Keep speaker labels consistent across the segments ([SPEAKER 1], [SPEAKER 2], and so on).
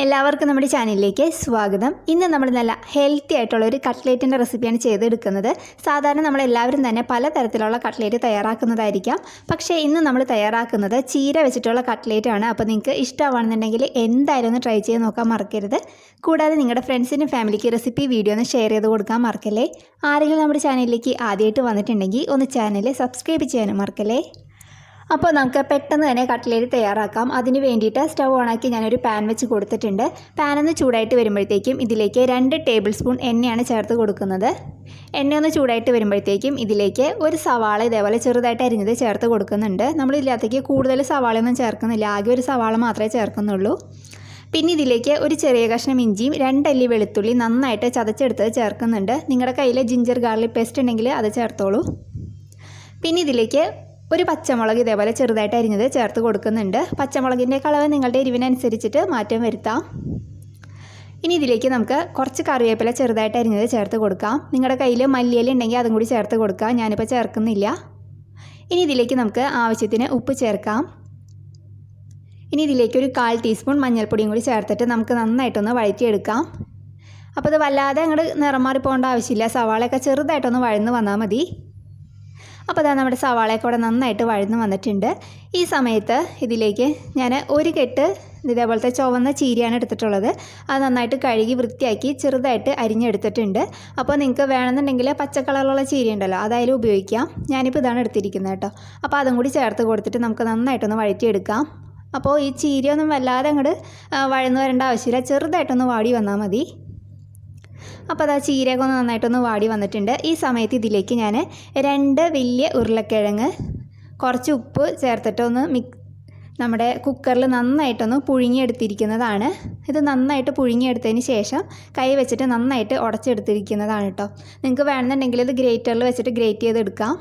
[SPEAKER 1] എല്ലാവർക്കും നമ്മുടെ ചാനലിലേക്ക് സ്വാഗതം. ഇന്ന് നമ്മൾ നല്ല ഹെൽത്തി ആയിട്ടുള്ള ഒരു കട്ട്ലേറ്റിൻ്റെ റെസിപ്പിയാണ് ചെയ്തെടുക്കുന്നത്. സാധാരണ നമ്മളെല്ലാവരും തന്നെ പലതരത്തിലുള്ള കട്ട്ലേറ്റ് തയ്യാറാക്കുന്നതായിരിക്കാം. പക്ഷേ ഇന്ന് നമ്മൾ തയ്യാറാക്കുന്നത് ചീര വെച്ചിട്ടുള്ള കട്ട്ലേറ്റ് ആണ്. അപ്പോൾ നിങ്ങൾക്ക് ഇഷ്ടമാണെന്നുണ്ടെങ്കിൽ എന്തായാലും ഒന്ന് ട്രൈ ചെയ്ത് നോക്കാൻ മറക്കരുത്. കൂടാതെ നിങ്ങളുടെ ഫ്രണ്ട്സിനും ഫാമിലിക്ക് റെസിപ്പി വീഡിയോ ഒന്ന് ഷെയർ ചെയ്ത് കൊടുക്കാൻ മറക്കല്ലേ. ആരെങ്കിലും നമ്മുടെ ചാനലിലേക്ക് ആദ്യമായിട്ട് വന്നിട്ടുണ്ടെങ്കിൽ ഒന്ന് ചാനൽ സബ്സ്ക്രൈബ് ചെയ്യാനും മറക്കല്ലേ. അപ്പോൾ നമുക്ക് പെട്ടെന്ന് തന്നെ കട്ട്ലേറ്റ് തയ്യാറാക്കാം. അതിന് വേണ്ടിയിട്ട് സ്റ്റൗ ഓണാക്കി ഞാനൊരു പാൻ വെച്ച് കൊടുത്തിട്ടുണ്ട്. പാനൊന്ന് ചൂടായിട്ട് വരുമ്പോഴത്തേക്കും ഇതിലേക്ക് 2 ടേബിൾ സ്പൂൺ എണ്ണയാണ് ചേർത്ത് കൊടുക്കുന്നത്. എണ്ണയൊന്ന് ചൂടായിട്ട് വരുമ്പോഴത്തേക്കും ഇതിലേക്ക് ഒരു സവാള ഇതേപോലെ ചെറുതായിട്ട് അരിഞ്ഞത് ചേർത്ത് കൊടുക്കുന്നുണ്ട്. നമ്മൾ ഇതിനകത്തേക്ക് കൂടുതൽ സവാളയൊന്നും ചേർക്കുന്നില്ല, ആകെ ഒരു സവാള മാത്രമേ ചേർക്കുന്നുള്ളൂ. പിന്നെ ഇതിലേക്ക് ഒരു ചെറിയ കഷ്ണം ഇഞ്ചിയും 2 അല്ലി വെളുത്തുള്ളി നന്നായിട്ട് ചതച്ചെടുത്തത് ചേർക്കുന്നുണ്ട്. നിങ്ങളുടെ കയ്യിൽ ജിഞ്ചർ ഗാർലിക് പേസ്റ്റ് ഉണ്ടെങ്കിൽ അത് ചേർത്തോളൂ. പിന്നെ ഇതിലേക്ക് ഒരു പച്ചമുളക് ഇതേപോലെ ചെറുതായിട്ട് അരിഞ്ഞത് ചേർത്ത് കൊടുക്കുന്നുണ്ട്. പച്ചമുളകിൻ്റെ കളവ് നിങ്ങളുടെ എരിവിനനുസരിച്ചിട്ട് മാറ്റം വരുത്താം. ഇനി ഇതിലേക്ക് നമുക്ക് കുറച്ച് കറിവേപ്പില ചെറുതായിട്ട് അരിഞ്ഞത് ചേർത്ത് കൊടുക്കാം. നിങ്ങളുടെ കയ്യിൽ മല്ലിയില ഉണ്ടെങ്കിൽ അതും കൂടി ചേർത്ത് കൊടുക്കാം. ഞാനിപ്പോൾ ചേർക്കുന്നില്ല. ഇനി ഇതിലേക്ക് നമുക്ക് ആവശ്യത്തിന് ഉപ്പ് ചേർക്കാം. ഇനി ഇതിലേക്ക് ഒരു 1/4 ടീസ്പൂൺ മഞ്ഞൾപ്പൊടിയും കൂടി ചേർത്തിട്ട് നമുക്ക് നന്നായിട്ടൊന്ന് വഴറ്റിയെടുക്കാം. അപ്പോൾ ഇത് വല്ലാതെ അങ്ങോട്ട് നിറം മാറി പോകേണ്ട ആവശ്യമില്ല. സവാളയൊക്കെ ചെറുതായിട്ടൊന്ന് വഴന്ന് വന്നാൽ മതി. അപ്പോൾ അതാ നമ്മുടെ സവാളയൊക്കെ ഇവിടെ നന്നായിട്ട് വഴന്ന് വന്നിട്ടുണ്ട്. ഈ സമയത്ത് ഇതിലേക്ക് ഞാൻ ഒരു കെട്ട് ഇതേപോലത്തെ ചുവന്ന ചീരയാണ് എടുത്തിട്ടുള്ളത്. അത് നന്നായിട്ട് കഴുകി വൃത്തിയാക്കി ചെറുതായിട്ട് അരിഞ്ഞെടുത്തിട്ടുണ്ട്. അപ്പോൾ നിങ്ങൾക്ക് വേണമെന്നുണ്ടെങ്കിൽ പച്ച കളറുള്ള ചീര ഉണ്ടല്ലോ, അതായാലും ഉപയോഗിക്കാം. ഞാനിപ്പോൾ ഇതാണ് എടുത്തിരിക്കുന്നത് കേട്ടോ. അപ്പോൾ അതും കൂടി ചേർത്ത് കൊടുത്തിട്ട് നമുക്ക് നന്നായിട്ടൊന്ന് വഴറ്റിയെടുക്കാം. അപ്പോൾ ഈ ചീരയൊന്നും വല്ലാതെ അങ്ങോട്ട് വഴന്ന് വരേണ്ട ആവശ്യമില്ല, ചെറുതായിട്ടൊന്ന് വാടി വന്നാൽ മതി. അപ്പോൾ അത് ചീരയൊക്കെ ഒന്ന് നന്നായിട്ടൊന്ന് വാടി വന്നിട്ടുണ്ട്. ഈ സമയത്ത് ഇതിലേക്ക് ഞാൻ 2 വലിയ ഉരുളക്കിഴങ്ങ് കുറച്ച് ഉപ്പ് ചേർത്തിട്ടൊന്ന് നമ്മുടെ കുക്കറിൽ നന്നായിട്ടൊന്ന് പുഴുങ്ങിയെടുത്തിരിക്കുന്നതാണ്. ഇത് നന്നായിട്ട് പുഴുങ്ങിയെടുത്തതിന് ശേഷം കൈ വെച്ചിട്ട് നന്നായിട്ട് ഉടച്ചെടുത്തിരിക്കുന്നതാണ് കേട്ടോ. നിങ്ങൾക്ക് വേണമെന്നുണ്ടെങ്കിൽ ഇത് ഗ്രേറ്ററിൽ വെച്ചിട്ട് ഗ്രേറ്റ് ചെയ്തെടുക്കാം.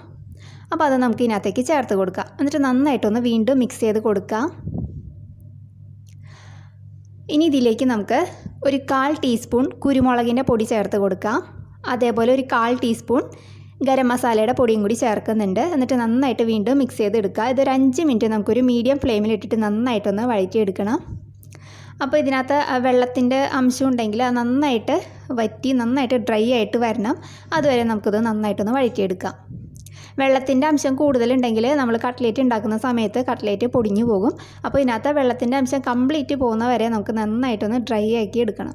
[SPEAKER 1] അപ്പോൾ അത് നമുക്ക് ഇതിനകത്തേക്ക് ചേർത്ത് കൊടുക്കാം. എന്നിട്ട് നന്നായിട്ടൊന്ന് വീണ്ടും മിക്സ് ചെയ്ത് കൊടുക്കാം. ഇനി ഇതിലേക്ക് നമുക്ക് ഒരു 1/4 ടീസ്പൂൺ കുരുമുളകിൻ്റെ പൊടി ചേർത്ത് കൊടുക്കാം. അതേപോലെ ഒരു 1/4 ടീസ്പൂൺ ഗരം മസാലയുടെ പൊടിയും കൂടി ചേർക്കുന്നുണ്ട്. എന്നിട്ട് നന്നായിട്ട് വീണ്ടും മിക്സ് ചെയ്തെടുക്കുക. ഇതൊരു 5 മിനിറ്റ് നമുക്കൊരു മീഡിയം ഫ്ലെയിമിലിട്ടിട്ട് നന്നായിട്ടൊന്ന് വഴറ്റിയെടുക്കണം. അപ്പോൾ ഇതിനകത്ത് വെള്ളത്തിൻ്റെ അംശം ഉണ്ടെങ്കിൽ അത് നന്നായിട്ട് വറ്റി നന്നായിട്ട് ഡ്രൈ ആയിട്ട് വരണം. അതുവരെ നമുക്കിത് നന്നായിട്ടൊന്ന് വഴറ്റിയെടുക്കാം. വെള്ളത്തിൻ്റെ അംശം കൂടുതലുണ്ടെങ്കിൽ നമ്മൾ കട്ട്ലേറ്റ് ഉണ്ടാക്കുന്ന സമയത്ത് കട്ട്ലേറ്റ് പൊടിഞ്ഞു പോകും. അപ്പോൾ ഇതിനകത്ത് വെള്ളത്തിൻ്റെ അംശം കംപ്ലീറ്റ് പോകുന്ന വരെ നമുക്ക് നന്നായിട്ടൊന്ന് ഡ്രൈ ആക്കി എടുക്കണം.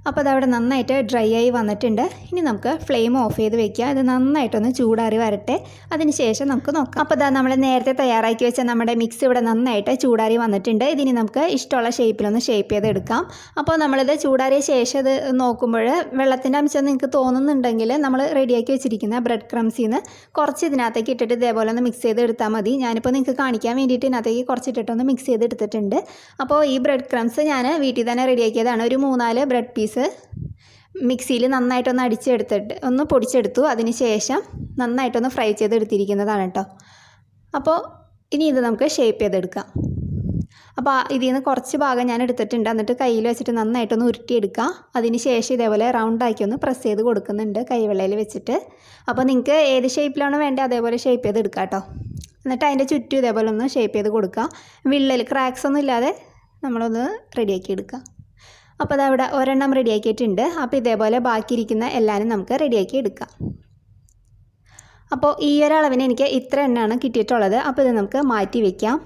[SPEAKER 1] അപ്പോൾ അതവിടെ നന്നായിട്ട് ഡ്രൈ ആയി വന്നിട്ടുണ്ട്. ഇനി നമുക്ക് ഫ്ലെയിം ഓഫ് ചെയ്ത് വെക്കുക. ഇത് നന്നായിട്ടൊന്ന് ചൂടാറി വരട്ടെ, അതിന് ശേഷം നമുക്ക് നോക്കാം. അപ്പോൾ ഇതാ നമ്മൾ നേരത്തെ തയ്യാറാക്കി വെച്ച നമ്മുടെ മിക്സ് ഇവിടെ നന്നായിട്ട് ചൂടാറി വന്നിട്ടുണ്ട്. ഇതിന് നമുക്ക് ഇഷ്ടമുള്ള ഷേപ്പിലൊന്ന് ഷേപ്പ് ചെയ്തെടുക്കാം. അപ്പോൾ നമ്മളിത് ചൂടാറിയ ശേഷം ഇത് നോക്കുമ്പോൾ വെള്ളത്തിൻ്റെ അംശം നിങ്ങൾക്ക് തോന്നുന്നുണ്ടെങ്കിൽ നമ്മൾ റെഡിയാക്കി വെച്ചിരിക്കുന്ന ബ്രെഡ് ക്രംസിൽ നിന്ന് കുറച്ച് ഇതിനകത്തേക്ക് ഇട്ടിട്ട് ഇതേപോലെ ഒന്ന് മിക്സ് ചെയ്ത് എടുത്താൽ മതി. ഞാനിപ്പോൾ നിങ്ങൾക്ക് കാണിക്കാൻ വേണ്ടിയിട്ട് ഇതിനകത്തേക്ക് കുറച്ച് ഇട്ടിട്ടൊന്ന് മിക്സ് ചെയ്തെടുത്തിട്ടുണ്ട്. അപ്പോൾ ഈ ബ്രെഡ് ക്രംസ് ഞാൻ വീട്ടിൽ തന്നെ റെഡിയാക്കിയതാണ്. ഒരു 3-4 ബ്രെഡ് പീസ് മിക്സിയിൽ നന്നായിട്ടൊന്ന് അടിച്ചെടുത്തിട്ട് ഒന്ന് പൊടിച്ചെടുത്തു. അതിന് ശേഷം നന്നായിട്ടൊന്ന് ഫ്രൈ ചെയ്തെടുത്തിരിക്കുന്നതാണ് കേട്ടോ. അപ്പോൾ ഇനി ഇത് നമുക്ക് ഷേപ്പ് ചെയ്തെടുക്കാം. അപ്പോൾ ഇതിൽ നിന്ന് കുറച്ച് ഭാഗം ഞാൻ എടുത്തിട്ടുണ്ട്. എന്നിട്ട് കയ്യിൽ വെച്ചിട്ട് നന്നായിട്ടൊന്ന് ഉരുട്ടിയെടുക്കുക. അതിന് ശേഷം ഇതേപോലെ റൗണ്ടാക്കി ഒന്ന് പ്രസ് ചെയ്ത് കൊടുക്കുന്നുണ്ട് കൈവെള്ളയിൽ വെച്ചിട്ട്. അപ്പോൾ നിങ്ങൾക്ക് ഏത് ഷേപ്പിലാണോ വേണ്ടത് അതേപോലെ ഷേപ്പ് ചെയ്തെടുക്കുക കേട്ടോ. എന്നിട്ട് അതിൻ്റെ ചുറ്റും ഇതേപോലെ ഒന്ന് ഷേപ്പ് ചെയ്ത് കൊടുക്കുക. വിള്ളൽ ക്രാക്സ് ഒന്നും ഇല്ലാതെ നമ്മളൊന്ന് റെഡിയാക്കി എടുക്കുക. അപ്പോൾ അതവിടെ ഒരെണ്ണം റെഡിയാക്കിയിട്ടുണ്ട്. അപ്പോൾ ഇതേപോലെ ബാക്കിയിരിക്കുന്ന എല്ലാവരും നമുക്ക് റെഡിയാക്കി എടുക്കാം. അപ്പോൾ ഈ ഒരളവിന് എനിക്ക് ഇത്ര എണ്ണമാണ് കിട്ടിയിട്ടുള്ളത്. അപ്പോൾ ഇത് നമുക്ക് മാറ്റി വയ്ക്കാം.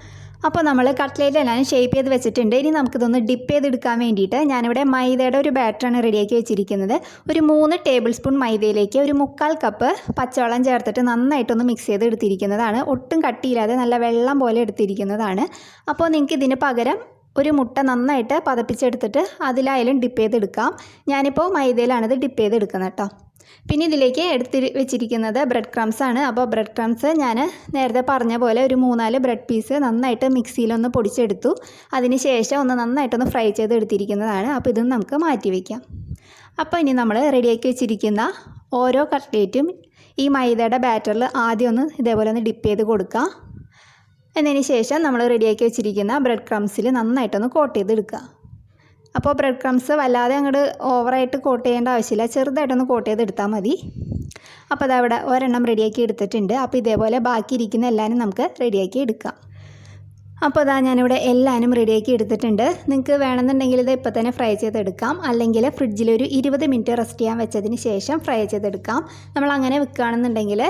[SPEAKER 1] അപ്പോൾ നമ്മൾ കട്ട്ലേറ്റ് എല്ലാം ഷേപ്പ് ചെയ്ത് വെച്ചിട്ടുണ്ട്. ഇനി നമുക്കിതൊന്ന് ഡിപ്പ് ചെയ്തെടുക്കാൻ വേണ്ടിയിട്ട് ഞാനിവിടെ മൈദയുടെ ഒരു ബാറ്ററാണ് റെഡിയാക്കി വെച്ചിരിക്കുന്നത്. ഒരു 3 ടേബിൾ സ്പൂൺ മൈദയിലേക്ക് ഒരു 1/4 കപ്പ് പച്ചവെള്ളം ചേർത്തിട്ട് നന്നായിട്ടൊന്ന് മിക്സ് ചെയ്ത് എടുത്തിരിക്കുന്നതാണ്. ഒട്ടും കട്ടിയില്ലാതെ നല്ല വെള്ളം പോലെ എടുത്തിരിക്കുന്നതാണ്. അപ്പോൾ നിങ്ങൾക്ക് ഇതിന് പകരം ഒരു മുട്ട നന്നായിട്ട് പതപ്പിച്ചെടുത്തിട്ട് അതിലായാലും ഡിപ്പ് ചെയ്തെടുക്കാം. ഞാനിപ്പോൾ മൈദയിലാണിത് ഡിപ്പ് ചെയ്തെടുക്കുന്നത് കേട്ടോ. പിന്നെ ഇതിലേക്ക് എടുത്ത് വെച്ചിരിക്കുന്നത് ബ്രെഡ് ക്രംസ് ആണ്. അപ്പോൾ ബ്രെഡ് ക്രംസ് ഞാൻ നേരത്തെ പറഞ്ഞ പോലെ ഒരു 3-4 ബ്രെഡ് പീസ് നന്നായിട്ട് മിക്സിയിലൊന്ന് പൊടിച്ചെടുത്തു. അതിന് ശേഷം ഒന്ന് നന്നായിട്ടൊന്ന് ഫ്രൈ ചെയ്തെടുത്തിരിക്കുന്നതാണ്. അപ്പോൾ ഇതും നമുക്ക് മാറ്റി വയ്ക്കാം. അപ്പോൾ ഇനി നമ്മൾ റെഡിയാക്കി വെച്ചിരിക്കുന്ന ഓരോ കട്ട്ലേറ്റും ഈ മൈദയുടെ ബാറ്ററിൽ ആദ്യം ഒന്ന് ഇതേപോലെ ഒന്ന് ഡിപ്പ് ചെയ്ത് കൊടുക്കുക. എന്നതിന് ശേഷം നമ്മൾ റെഡിയാക്കി വെച്ചിരിക്കുന്ന ബ്രെഡ് ക്രംസിൽ നന്നായിട്ടൊന്ന് കോട്ട് ചെയ്തെടുക്കുക. അപ്പോൾ ബ്രെഡ് ക്രംസ് വല്ലാതെ അങ്ങോട്ട് ഓവറായിട്ട് കോട്ട് ചെയ്യേണ്ട ആവശ്യമില്ല, ചെറുതായിട്ടൊന്ന് കോട്ട് ചെയ്തെടുത്താൽ മതി. അപ്പോൾ അതവിടെ ഒരെണ്ണം റെഡിയാക്കി എടുത്തിട്ടുണ്ട്. അപ്പോൾ ഇതേപോലെ ബാക്കി ഇരിക്കുന്ന എല്ലാവരും നമുക്ക് റെഡിയാക്കി എടുക്കാം. അപ്പോൾ അതാ ഞാനിവിടെ എല്ലാനും റെഡിയാക്കി എടുത്തിട്ടുണ്ട്. നിങ്ങൾക്ക് വേണമെന്നുണ്ടെങ്കിൽ ഇത് ഇപ്പോൾ തന്നെ ഫ്രൈ ചെയ്തെടുക്കാം, അല്ലെങ്കിൽ ഫ്രിഡ്ജിൽ ഒരു 20 മിനിറ്റ് റെസ്റ്റ് ചെയ്യാൻ വെച്ചതിന് ശേഷം ഫ്രൈ ചെയ്തെടുക്കാം. നമ്മൾ അങ്ങനെ വെക്കുകയാണെന്നുണ്ടെങ്കിൽ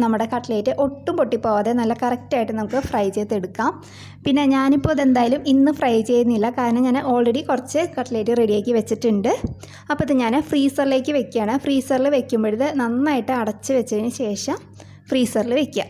[SPEAKER 1] നമ്മുടെ കട്ട്ലേറ്റ് ഒട്ടും പൊട്ടിപ്പോവാതെ നല്ല കറക്റ്റായിട്ട് നമുക്ക് ഫ്രൈ ചെയ്തെടുക്കാം. പിന്നെ ഞാനിപ്പോൾ ഇതെന്തായാലും ഇന്ന് ഫ്രൈ ചെയ്യുന്നില്ല, കാരണം ഞാൻ ഓൾറെഡി കുറച്ച് കട്ട്ലേറ്റ് റെഡിയാക്കി വെച്ചിട്ടുണ്ട്. അപ്പോൾ ഇത് ഞാൻ ഫ്രീസറിലേക്ക് വെക്കുകയാണ്. ഫ്രീസറിൽ വെക്കുമ്പോഴത് നന്നായിട്ട് അടച്ച് വെച്ചതിന് ശേഷം ഫ്രീസറിൽ വെക്കുക.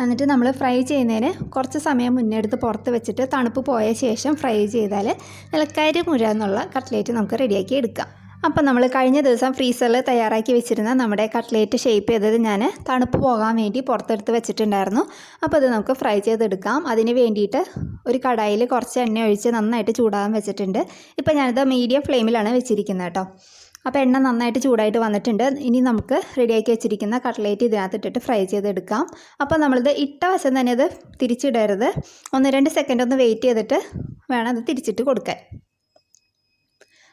[SPEAKER 1] എന്നിട്ട് നമ്മൾ ഫ്രൈ ചെയ്യുന്നതിന് കുറച്ച് സമയം മുന്നേ എടുത്ത് പുറത്ത് വെച്ചിട്ട് തണുപ്പ് പോയ ശേഷം ഫ്രൈ ചെയ്താൽ നല്ല കരിമുര എന്നുള്ള കട്ട്ലേറ്റ് നമുക്ക് റെഡിയാക്കി എടുക്കാം. അപ്പോൾ നമ്മൾ കഴിഞ്ഞ ദിവസം ഫ്രീസറിൽ തയ്യാറാക്കി വെച്ചിരുന്ന നമ്മുടെ കട്ട്ലേറ്റ് ഷേപ്പ് ചെയ്തത് ഞാൻ തണുപ്പ് പോകാൻ വേണ്ടി പുറത്തെടുത്ത് വെച്ചിട്ടുണ്ടായിരുന്നു. അപ്പോൾ അത് നമുക്ക് ഫ്രൈ ചെയ്തെടുക്കാം. അതിന് വേണ്ടിയിട്ട് ഒരു കടായിൽ കുറച്ച് എണ്ണ ഒഴിച്ച് നന്നായിട്ട് ചൂടാകാൻ വെച്ചിട്ടുണ്ട്. ഇപ്പോൾ ഞാനിത് മീഡിയം ഫ്ലെയിമിലാണ് വെച്ചിരിക്കുന്നത് കേട്ടോ. അപ്പോൾ എണ്ണ നന്നായിട്ട് ചൂടായിട്ട് വന്നിട്ടുണ്ട്. ഇനി നമുക്ക് റെഡിയാക്കി വെച്ചിരിക്കുന്ന കട്ട്ലേറ്റ് ഇതിനകത്തിട്ടിട്ട് ഫ്രൈ ചെയ്തെടുക്കാം. അപ്പോൾ നമ്മളിത് ഇട്ട വശം തന്നെ ഇത് തിരിച്ചിടരുത്, 1-2 സെക്കൻഡ് ഒന്ന് വെയിറ്റ് ചെയ്തിട്ട് വേണം അത് തിരിച്ചിട്ട് കൊടുക്കാൻ.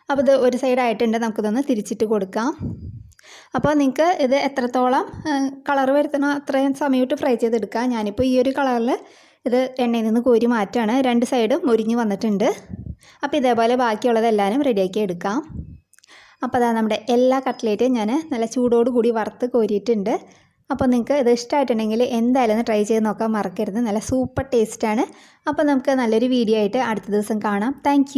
[SPEAKER 1] അപ്പോൾ ഇത് ഒരു സൈഡായിട്ടുണ്ട്, നമുക്കിതൊന്ന് തിരിച്ചിട്ട് കൊടുക്കാം. അപ്പോൾ നിങ്ങൾക്ക് ഇത് എത്രത്തോളം കളർ വരുത്തണോ അത്രയും സമയത്ത് ഫ്രൈ ചെയ്തെടുക്കാം. ഞാനിപ്പോൾ ഈ ഒരു കളറിൽ ഇത് എണ്ണയിൽ നിന്ന് കോരി മാറ്റാണ്. 2 സൈഡും മുരിഞ്ഞ് വന്നിട്ടുണ്ട്. അപ്പോൾ ഇതേപോലെ ബാക്കിയുള്ളതെല്ലാവരും റെഡിയാക്കി എടുക്കാം. അപ്പോൾ അതാ നമ്മുടെ എല്ലാ കട്ട്ലേറ്റും ഞാൻ നല്ല ചൂടോട് കൂടി വറുത്ത് കോരിയിട്ടുണ്ട്. അപ്പോൾ നിങ്ങൾക്ക് ഇത് ഇഷ്ടമായിട്ടുണ്ടെങ്കിൽ എന്തായാലും ഒന്ന് ട്രൈ ചെയ്ത് നോക്കാൻ മറക്കരുത്. നല്ല സൂപ്പർ ടേസ്റ്റാണ്. അപ്പോൾ നമുക്ക് നല്ലൊരു വീഡിയോ ആയിട്ട് അടുത്ത ദിവസം കാണാം. താങ്ക്